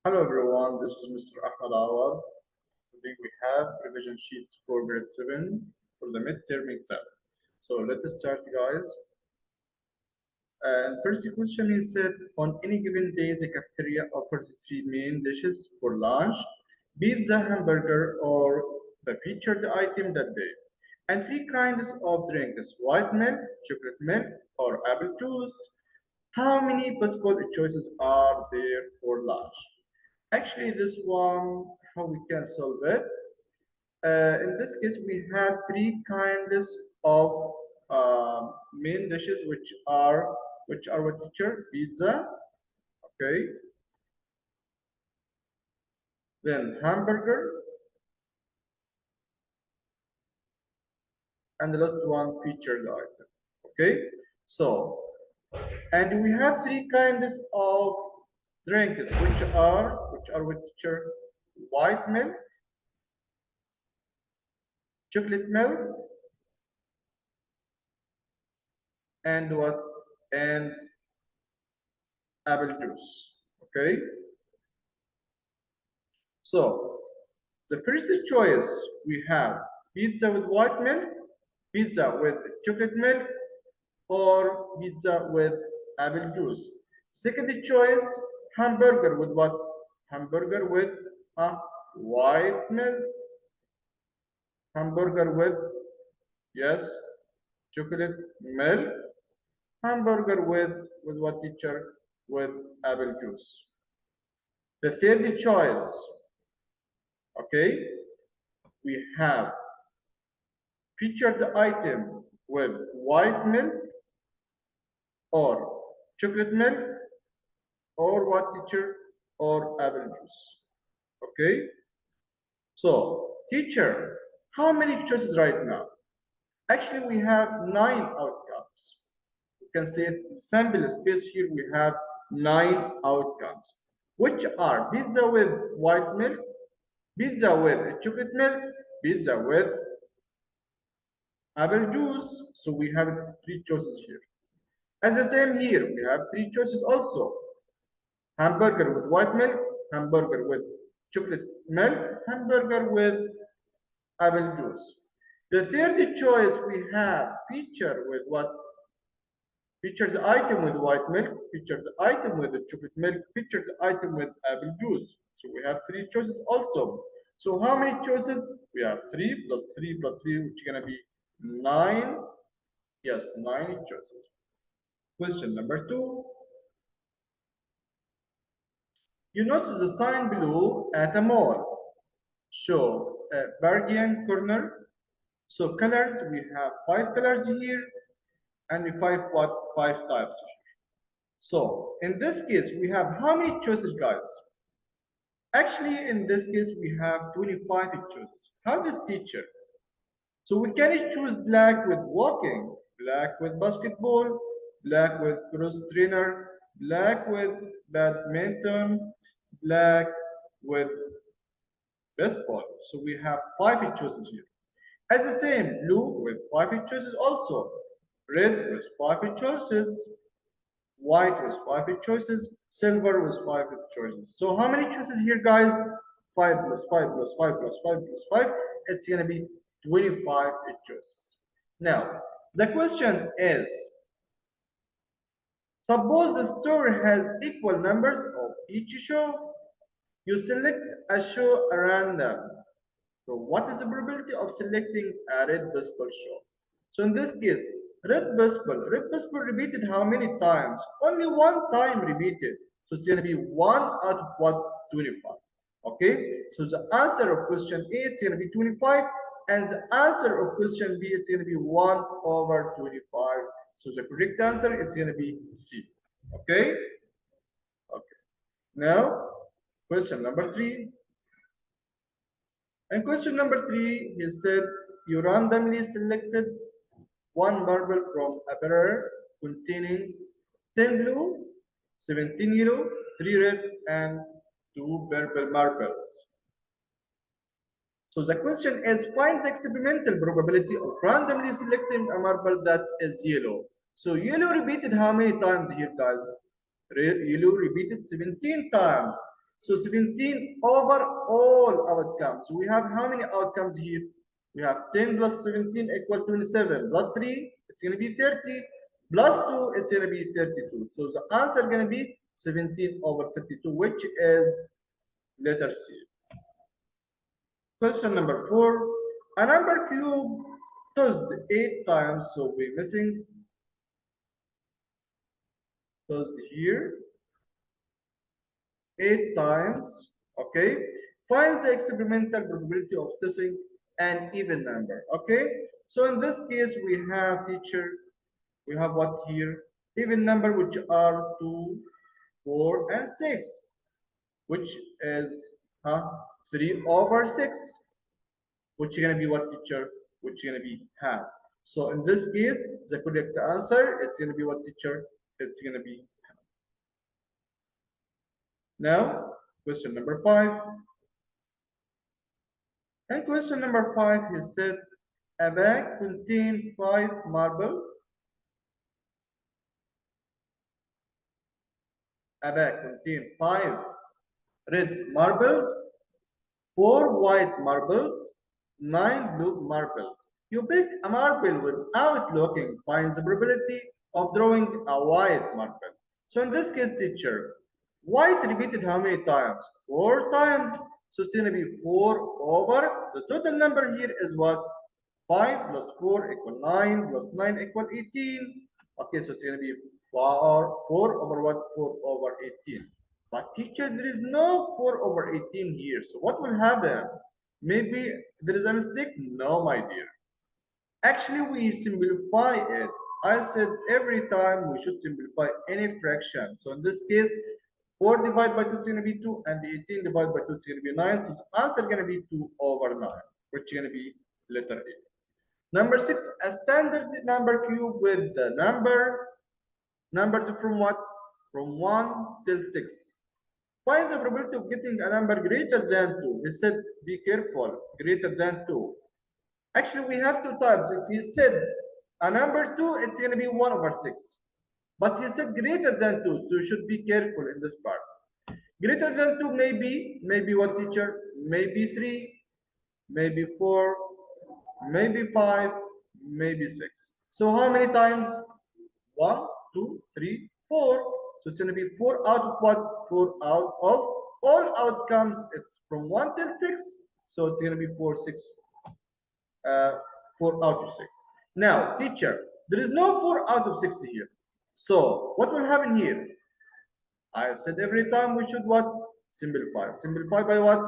Hello everyone, this is Mr. Ahmed Awad. Today we have revision sheets for grade 7 for the midterm exam. So let us start guys. First question is said on any given day the cafeteria offers three main dishes for lunch, pizza, hamburger or the featured item that day. And three kinds of drinks, white milk, chocolate milk or apple juice. How many possible choices are there for lunch? Actually, this one, how we can solve it? In this case, we have three kinds of main dishes, which are what teacher pizza, okay, then hamburger, and the last one featured item. Okay, so and we have three kinds of drinks, which are what teacher white milk, chocolate milk, and what and apple juice. Okay, so the first choice we have pizza with white milk, pizza with chocolate milk, or pizza with apple juice. Second choice hamburger with what? Hamburger with white milk, hamburger with yes, chocolate milk, hamburger with what teacher? With apple juice. The third choice, okay, we have featured item with white milk or chocolate milk or what teacher or apple juice. Okay, so teacher, how many choices right now? Actually, we have 9 outcomes. You can say it's sample space here. We have 9 outcomes, which are pizza with white milk, pizza with chocolate milk, pizza with apple juice. So we have three choices here. And the same here, we have three choices also. Hamburger with white milk, hamburger with chocolate milk, hamburger with apple juice. The third choice we have feature with what? Featured item with white milk, featured item with chocolate milk, featured item with apple juice. So we have three choices also. So how many choices? We have 3 plus 3 plus 3, which is going to be 9. Yes, 9 choices. Question number 2. You notice the sign below at a mall. Show a bargain corner. So colors, we have 5 colors here, and we five types here. So in this case, we have how many choices, guys? Actually, in this case, we have 25 choices. How does teacher? So we can choose black with walking, black with basketball, black with cross trainer, black with badminton, black with baseball. So we have 5 choices here. As the same, blue with 5 choices also, red with 5 choices, white with 5 choices, silver with 5 choices. So how many choices here, guys? 5 plus 5 plus 5 plus 5 plus 5. It's going to be 25 choices. Now, the question is, suppose the store has equal numbers of each show. You select a show at random. So what is the probability of selecting a red baseball show? So in this case, red baseball repeated how many times? Only one time repeated. So it's going to be 1 out of what? 25. Okay, so the answer of question A is going to be 25, and the answer of question B is going to be 1 over 25. So the correct answer is going to be C. Okay, okay. Now, question number 3. And question number 3, he said, you randomly selected one marble from a barrel containing 10 blue, 17 yellow, 3 red, and 2 purple marbles. So the question is, find the experimental probability of randomly selecting a marble that is yellow. So yellow repeated how many times here, guys? Yellow repeated 17 times. So 17 over all outcomes. We have how many outcomes here? We have 10 plus 17 equal 27. Plus 3, it's going to be 30. Plus 2, it's going to be 32. So the answer is going to be 17 over 32, which is letter C. Question number 4. A number cube tossed 8 times, so we're missing tossed here 8 times. Okay. Find the experimental probability of tossing an even number. Okay. So in this case, we have teacher, we have what here? Even number, which are 2, 4, and 6, which is 3 over 6, which is going to be what teacher? Which is going to be half. So in this case, the correct answer, it's going to be what teacher? It's going to be half. Now, question number 5. And question number 5, he said, a bag contains 5 marbles. A bag contains 5 red marbles, 4 white marbles, 9 blue marbles. You pick a marble without looking, find the probability of drawing a white marble. So in this case, teacher, white repeated how many times? 4 times. So it's going to be 4 over, the total number here is what? 5 plus 4 equal 9, plus 9 equal 18. Okay, so it's going to be 4 over what? 4 over 18. But teacher, there is no 4 over 18 here. So what will happen? Maybe there is a mistake? No, my dear. Actually, we simplify it. I said every time we should simplify any fraction. So in this case, 4 divided by 2 is going to be 2, and 18 divided by 2 is going to be 9. So the answer is going to be 2 over 9, which is going to be letter A. Number 6, a standard number cube with the numbered from what? From 1 till 6. Find the probability of getting a number greater than 2. He said, be careful, greater than 2. Actually, we have 2 types. If he said a number 2, it's going to be 1 over 6. But he said greater than 2, so you should be careful in this part. Greater than 2, maybe what teacher? Maybe 3, maybe 4, maybe 5, maybe 6. So how many times? 1, 2, 3, 4. So it's going to be 4 out of what? 4 out of all outcomes. It's from 1 till 6. So it's going to be 4 out of 6. Now, teacher, there is no 4 out of 6 here. So what will happen here? I said every time we should what? Simplify. Simplify by what?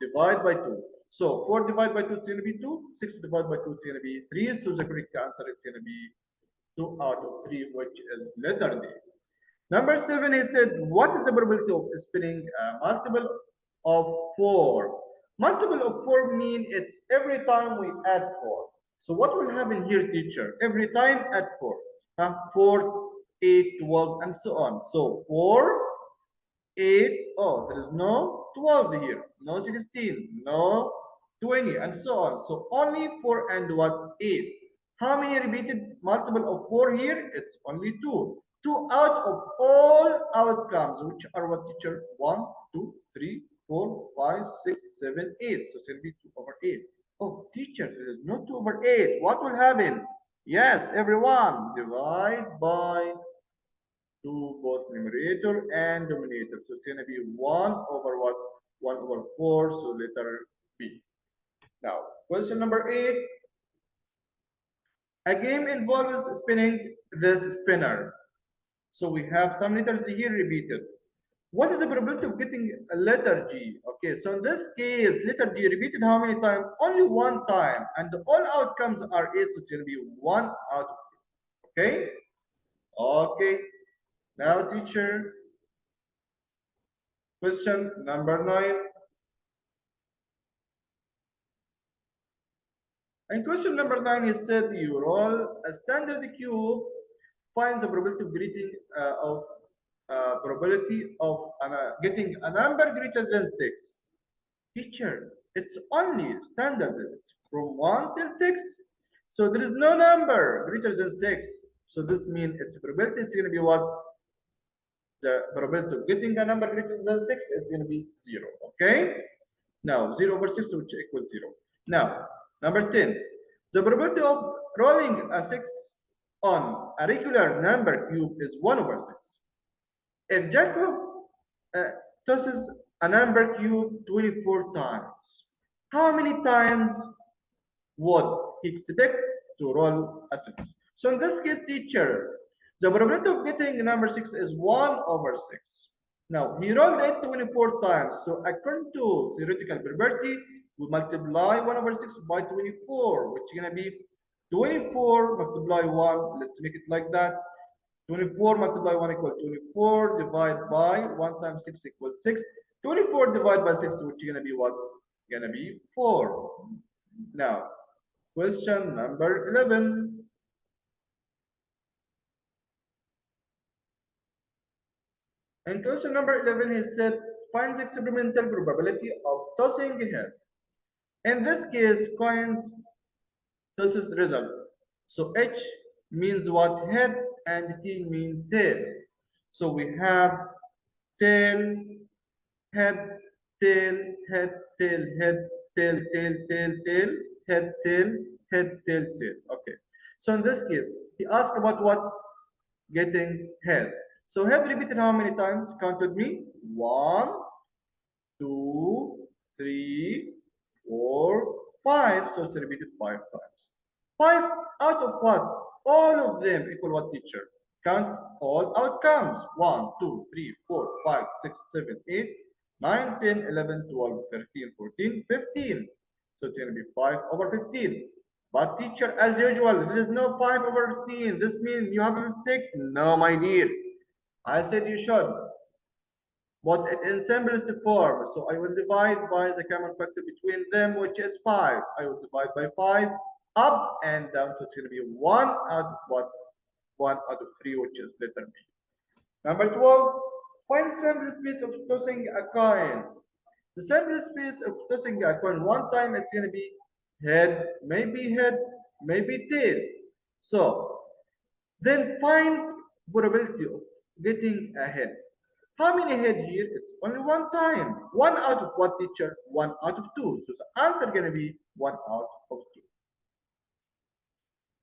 Divide by 2. So 4 divided by 2 is going to be 2. 6 divided by 2 is going to be 3. So the correct answer is going to be 2 out of 3, which is letter D. Number 7, he said, what is the probability of spinning a multiple of 4? Multiple of 4 mean it's every time we add 4. So what will happen here, teacher? Every time add 4. 4, 8, 12, and so on. So 4, 8, oh, there is no 12 here, no 16, no 20, and so on. So only 4 and what? 8. How many repeated multiple of 4 here? It's only 2. 2 out of all outcomes, which are what, teacher? 1, 2, 3, 4, 5, 6, 7, 8. So it's going to be 2 over 8. Oh, teacher, there is no 2 over 8. What will happen? Yes, everyone, divide by 2 both numerator and denominator. So it's going to be 1 over what? 1 over 4. So letter B. Now, question number 8. A game involves spinning this spinner. So we have some letters here repeated. What is the probability of getting a letter G? Okay, so in this case, letter G repeated how many times? Only 1 time. And all outcomes are 8, so it's going to be 1 out of 8. Okay? Okay. Now, teacher, question number 9. And question number 9 is said you roll a standard cube, find the probability of getting a number greater than 6. Teacher, it's only standard. It's from 1 till 6. So there is no number greater than 6. So this means its probability is going to be what? the probability of getting a number greater than 6 is going to be 0. Okay? Now, 0 over 6, which equals 0. Now, number 10. The probability of rolling a 6 on a regular number cube is 1 over 6. If Jacob uh, tosses a number cube 24 times, how many times would he expect to roll a 6? So in this case, teacher, the probability of getting number 6 is 1 over 6. Now, he rolled it 24 times. So according to theoretical probability, we multiply 1 over 6 by 24, which is going to be 24 multiply 1. Let's make it like that. 24 multiply 1 equals 24, divide by 1 times 6 equals 6. 24 divided by 6, which is going to be what? Going to be 4. Now, question number 11. In question number 11, he said, find the experimental probability of tossing a head. In this case, coins tosses result. So H means what? Head, and T means tail. So we have tail, head, tail, head, tail, head, tail, tail, tail, tail, head, tail, head, tail, tail. Okay. So in this case, he asked about what? Getting head. So head repeated how many times? Count with me. 1, 2, 3, 4, 5. So it's repeated 5 times. 5 out of what? All of them equal what, teacher? Count all outcomes. 1, 2, 3, 4, 5, 6, 7, 8, 9, 10, 11, 12, 13, 14, 15. So it's going to be 5 over 15. But teacher, as usual, there is no 5 over 15. This means you have a mistake? No, my dear. I said you should. But it in simplest form. So I will divide by the common factor between them, which is 5. I will divide by 5 up and down. So it's going to be 1 out of what? 1 out of 3, which is letter B. Number 12, find the simplest piece of tossing a coin. The simplest piece of tossing a coin, one time it's going to be head, maybe tail. So then find probability of getting a head. How many head here? It's only one time. 1 out of what, teacher? 1 out of 2. So the answer is going to be 1 out of 2.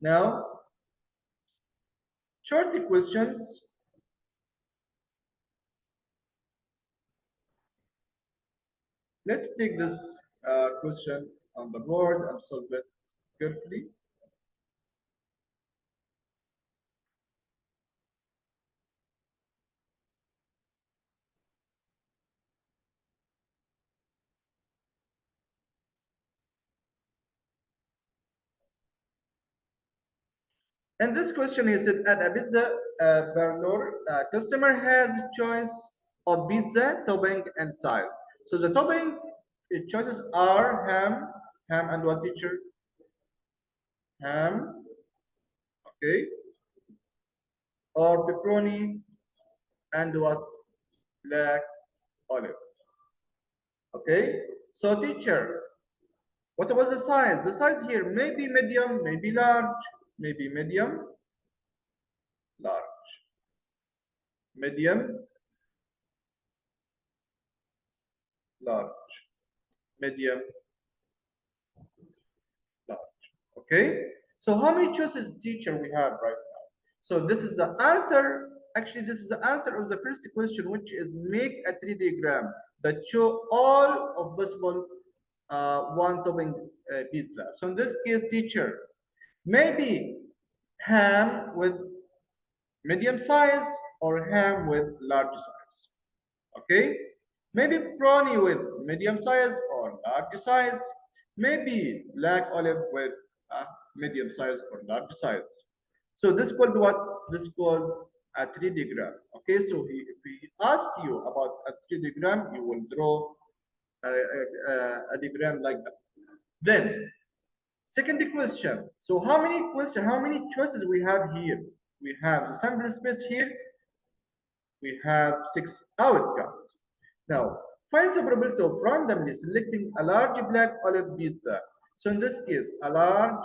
Now, short questions. Let's take this question on the board and solve it carefully. And this question is said at a pizza parlor, customer has a choice of pizza, topping, and size. So the topping choices are ham and what, teacher? Ham, okay, or pepperoni and what? Black olive. Okay, so teacher, what about the size? The size here may be medium, maybe large, maybe medium, large, medium, large, medium, large. Okay, so how many choices, teacher, we have right now? So this is the answer. Actually, this is the answer of the first question, which is make a 3D diagram that show all of possible one topping pizza. So in this case, teacher, maybe ham with medium size or ham with large size. Okay, maybe pepperoni with medium size or large size. Maybe black olive with medium size or large size. So this called what? This called a 3D diagram. Okay, so if he asks you about a 3D diagram, you will draw a diagram like that. Then, second question. So how many choices we have here? We have the sample space here. We have 6 outcomes. Now, find the probability of randomly selecting a large black olive pizza. So in this case, a large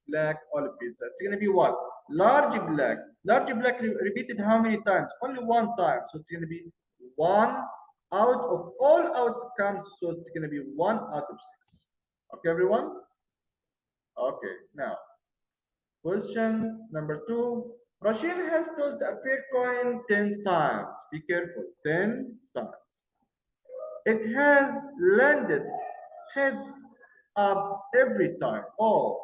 black olive pizza. It's going to be what? Large black. Large black repeated how many times? Only one time. So it's going to be 1 out of all outcomes. So it's going to be 1 out of 6. Okay, everyone? Okay, now, question number 2. Rachel has tossed a fair coin 10 times. Be careful, 10 times. It has landed heads up every time. Oh,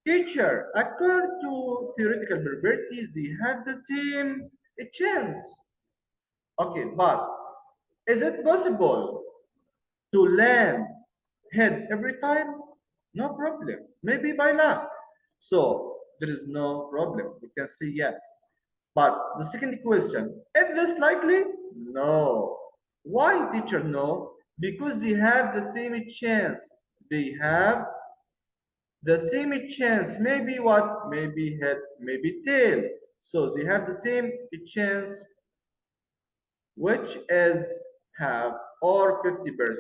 teacher, according to theoretical probabilities, they have the same chance. Okay, but is it possible to land head every time? No problem. Maybe by luck. So there is no problem. We can say yes. But the second question, is this likely? No. Why, teacher? No. Because they have the same chance. They have the same chance. Maybe what? Maybe head, maybe tail. So they have the same chance, which is half or 50%.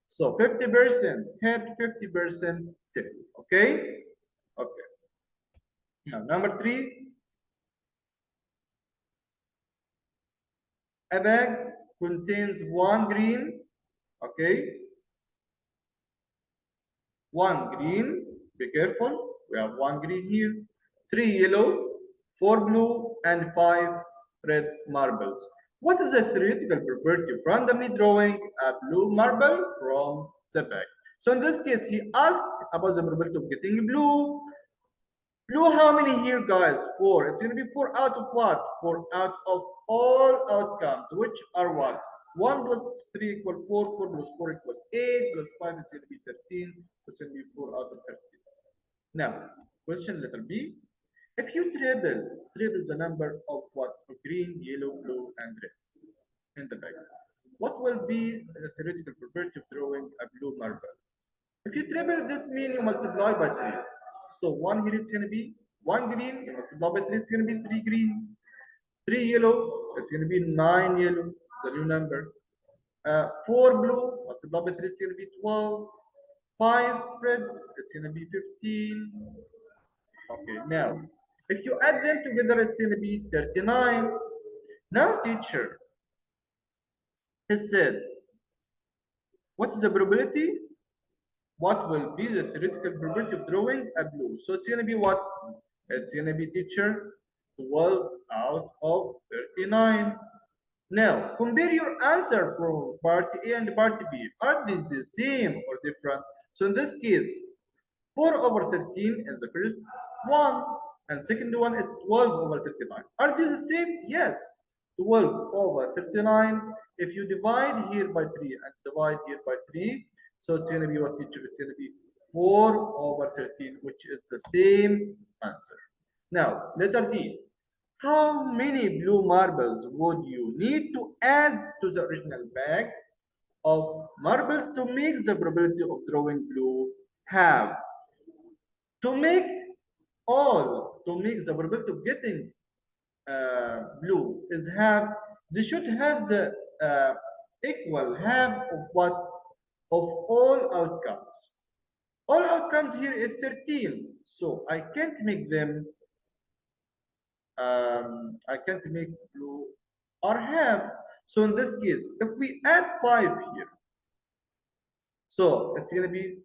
So 50% head, 50% tail. Okay? Okay. Now, number 3, a bag contains 1 green, okay, 1 green, be careful, we have 1 green here, 3 yellow, 4 blue, and 5 red marbles. What is the theoretical property of randomly drawing a blue marble from the bag? So in this case, he asked about the probability of getting blue. Blue, how many here, guys? 4. It's going to be 4 out of what? 4 out of all outcomes, which are what? 1 plus 3 equal 4, 4 plus 4 equal 8, plus 5 is going to be 13, so it's going to be 4 out of 13. Now, question letter B. If you triple the number of what? Of green, yellow, blue, and red in the bag, what will be the theoretical probability of drawing a blue marble? If you triple this mean, you multiply by 3. So 1 here is going to be 1 green, you multiply by 3, it's going to be 3 green. 3 yellow, it's going to be 9 yellow, the new number. 4 blue, multiply by 3, it's going to be 12. 5 red, it's going to be 15. Okay, now, if you add them together, it's going to be 39. Now, teacher, he said, what is the probability? What will be the theoretical probability of drawing a blue? So it's going to be what? It's going to be, teacher, 12 out of 39. Now, compare your answer from part A and part B. Are they the same or different? So in this case, 4 over 13 is the first one, and second one is 12 over 39. Are they the same? Yes. 12 over 39. If you divide here by 3 and divide here by 3, so it's going to be what, teacher? It's going to be 4 over 13, which is the same answer. Now, letter D. How many blue marbles would you need to add to the original bag of marbles to make the probability of drawing blue half? To make to make the probability of getting blue is half, they should have the equal half of what? Of all outcomes. All outcomes here is 13. So I can't make them, I can't make blue or half. So in this case, if we add 5 here, so it's going to be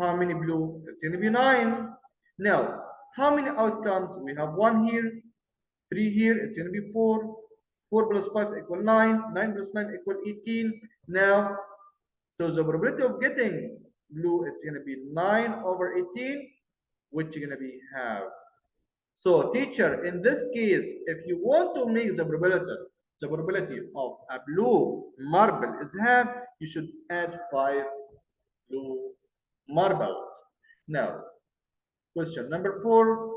how many blue? It's going to be 9. Now, how many outcomes? We have 1 here, 3 here, it's going to be 4. 4 plus 5 equal 9. 9 plus 9 equal 18. Now, so the probability of getting blue, it's going to be 9 over 18, which is going to be half. So, teacher, in this case, if you want to make the probability of a blue marble is half, you should add 5 blue marbles. Now, question number 4.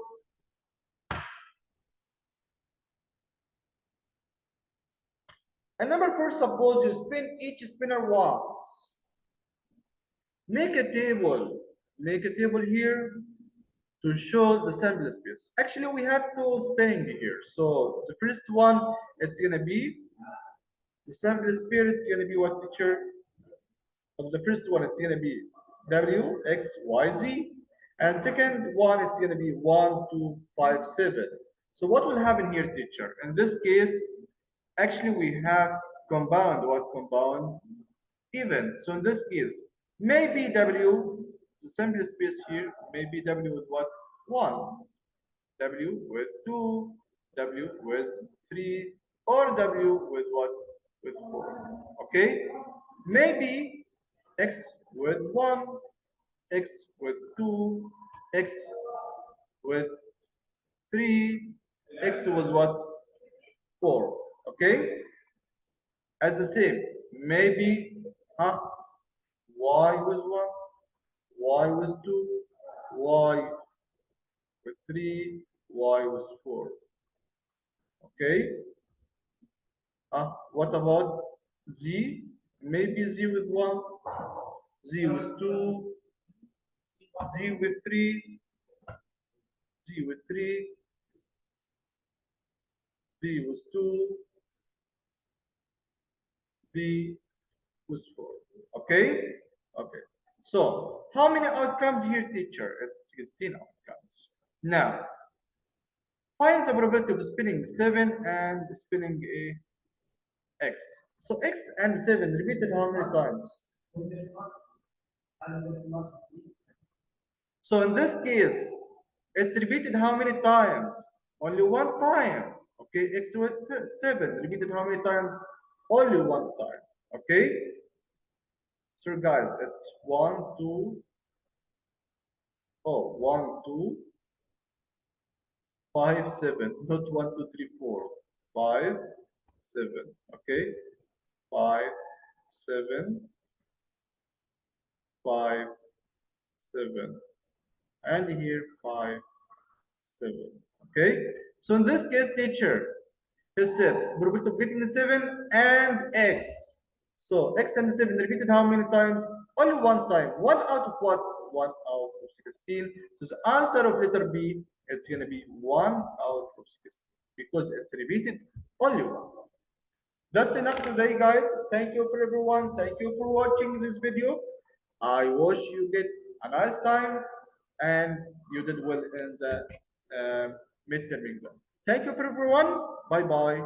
And number 4, suppose you spin each spinner once. Make a table. Make a table here to show the sample space. Actually, we have 2 spinning here. So the first one, it's gonna be the sample space. It's gonna be what, teacher? Of the first one, it's gonna be W, X, Y, Z. And second one, it's going to be 1, 2, 5, 7. So what will happen here, teacher? In this case, actually we have compound. What compound? Even. So in this case, maybe W, the simple space here, maybe W with what? 1, W with 2, W with 3, or W with what? With 4. Okay? Maybe X with 1, X with 2, X with 3, X was what? 4. Okay? As the same, maybe Y with 1, Y with 2, Y with 3, Y with 4. Okay? What about Z? Maybe Z with 1, Z with 2, Z with 3, Z with 3, Z with 2, Z with 4. Okay? Okay. So, how many outcomes here, teacher? It's 16 outcomes. Now, find the probability of spinning 7 and spinning a X. So, X and 7 repeated how many times? So in this case, it's repeated how many times? Only one time. Okay, X with 7 repeated how many times? Only one time. Okay, so guys, it's 1, 2, oh, 1, 2, 5, 7. Not 1, 2, 3, 4. 5, 7. Okay, 5, 7, 5, 7. And here 5, 7. Okay, so in this case, teacher, he said probability of getting 7 and X. So X and 7 repeated how many times? Only one time. One out of what? 1 out of 16. So the answer of letter B, it's going to be 1 out of 16 because it's repeated only one. That's enough today, guys. Thank you for everyone. Thank you for watching this video. I wish you get a nice time and you did well in the midterm exam. Thank you for everyone. Bye bye.